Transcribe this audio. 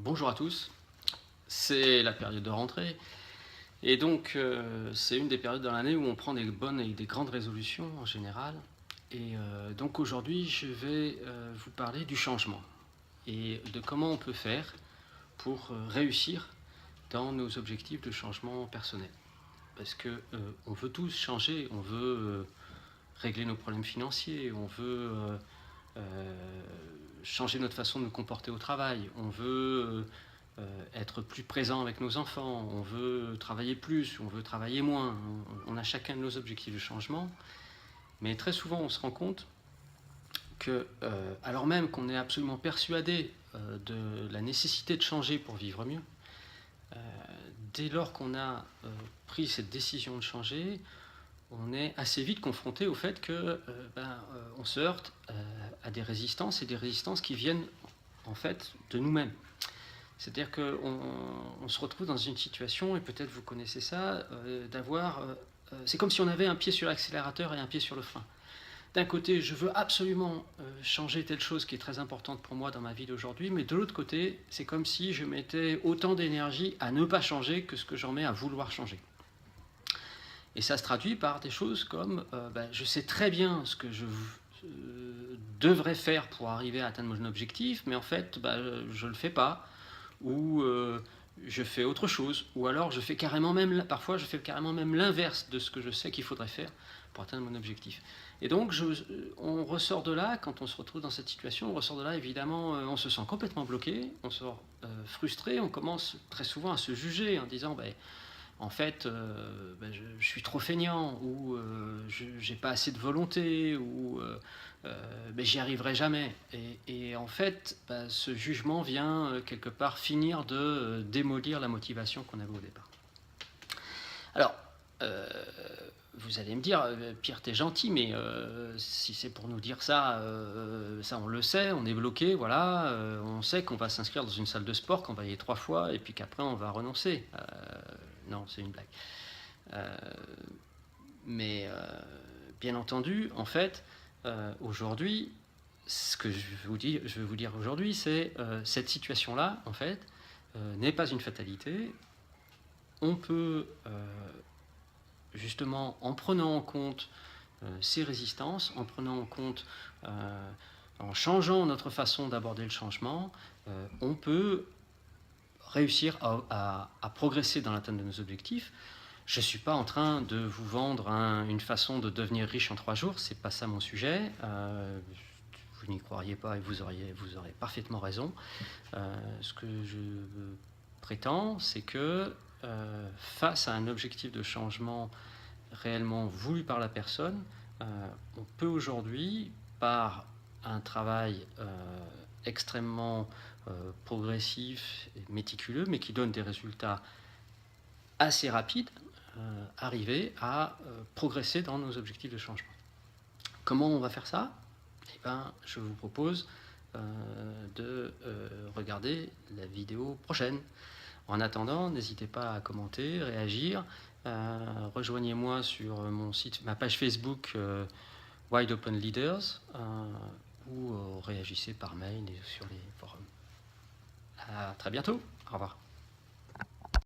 Bonjour à tous, c'est la période de rentrée et donc c'est une des périodes dans l'année où on prend des bonnes et des grandes résolutions en général. Et donc aujourd'hui je vais vous parler du changement et de comment on peut faire pour réussir dans nos objectifs de changement personnel. Parce que on veut tous changer, on veut régler nos problèmes financiers, on veut changer notre façon de nous comporter au travail, on veut être plus présent avec nos enfants, on veut travailler plus, on veut travailler moins, on a chacun de nos objectifs de changement, mais très souvent on se rend compte que, alors même qu'on est absolument persuadé de la nécessité de changer pour vivre mieux, dès lors qu'on a pris cette décision de changer, on est assez vite confronté au fait que on se heurte à des résistances, et des résistances qui viennent en fait de nous-mêmes. C'est-à-dire qu'on se retrouve dans une situation, et peut-être vous connaissez ça, c'est comme si on avait un pied sur l'accélérateur et un pied sur le frein. D'un côté, je veux absolument changer telle chose qui est très importante pour moi dans ma vie d'aujourd'hui, mais de l'autre côté, c'est comme si je mettais autant d'énergie à ne pas changer que ce que j'en mets à vouloir changer. Et ça se traduit par des choses comme je sais très bien ce que je devrais faire pour arriver à atteindre mon objectif, mais en fait je ne le fais pas, ou je fais autre chose, ou alors parfois je fais carrément même l'inverse de ce que je sais qu'il faudrait faire pour atteindre mon objectif. Et donc on ressort de là, quand on se retrouve dans cette situation, on ressort de là évidemment, on se sent complètement bloqué, on sort frustré, on commence très souvent à se juger en disant en fait, je suis trop feignant, ou j'ai pas assez de volonté, ou j'y arriverai jamais. Et en fait, ce jugement vient quelque part finir de démolir la motivation qu'on avait au départ. Alors, vous allez me dire, Pierre, t'es gentil, mais si c'est pour nous dire ça, ça on le sait, on est bloqué, voilà, on sait qu'on va s'inscrire dans une salle de sport, qu'on va y aller 3 fois, et puis qu'après on va renoncer. Non, c'est une blague. Mais bien entendu, en fait, aujourd'hui, ce que je vais vous dire aujourd'hui, c'est cette situation-là, en fait, n'est pas une fatalité. On peut justement, en prenant en compte ces résistances, en prenant en compte, en changeant notre façon d'aborder le changement, on peut réussir à progresser dans l'atteinte de nos objectifs. Je ne suis pas en train de vous vendre une façon de devenir riche en 3 jours, c'est pas ça mon sujet. Vous n'y croiriez pas et vous aurez parfaitement raison. Ce que je prétends, c'est que face à un objectif de changement réellement voulu par la personne, on peut aujourd'hui, par un travail extrêmement progressif et méticuleux, mais qui donne des résultats assez rapides, arriver à progresser dans nos objectifs de changement. Comment on va faire ça ? Je vous propose de regarder la vidéo prochaine. En attendant, n'hésitez pas à commenter, réagir. Rejoignez-moi sur ma page Facebook Wide Open Leaders, ou réagissez par mail et sur les forums. À très bientôt. Au revoir.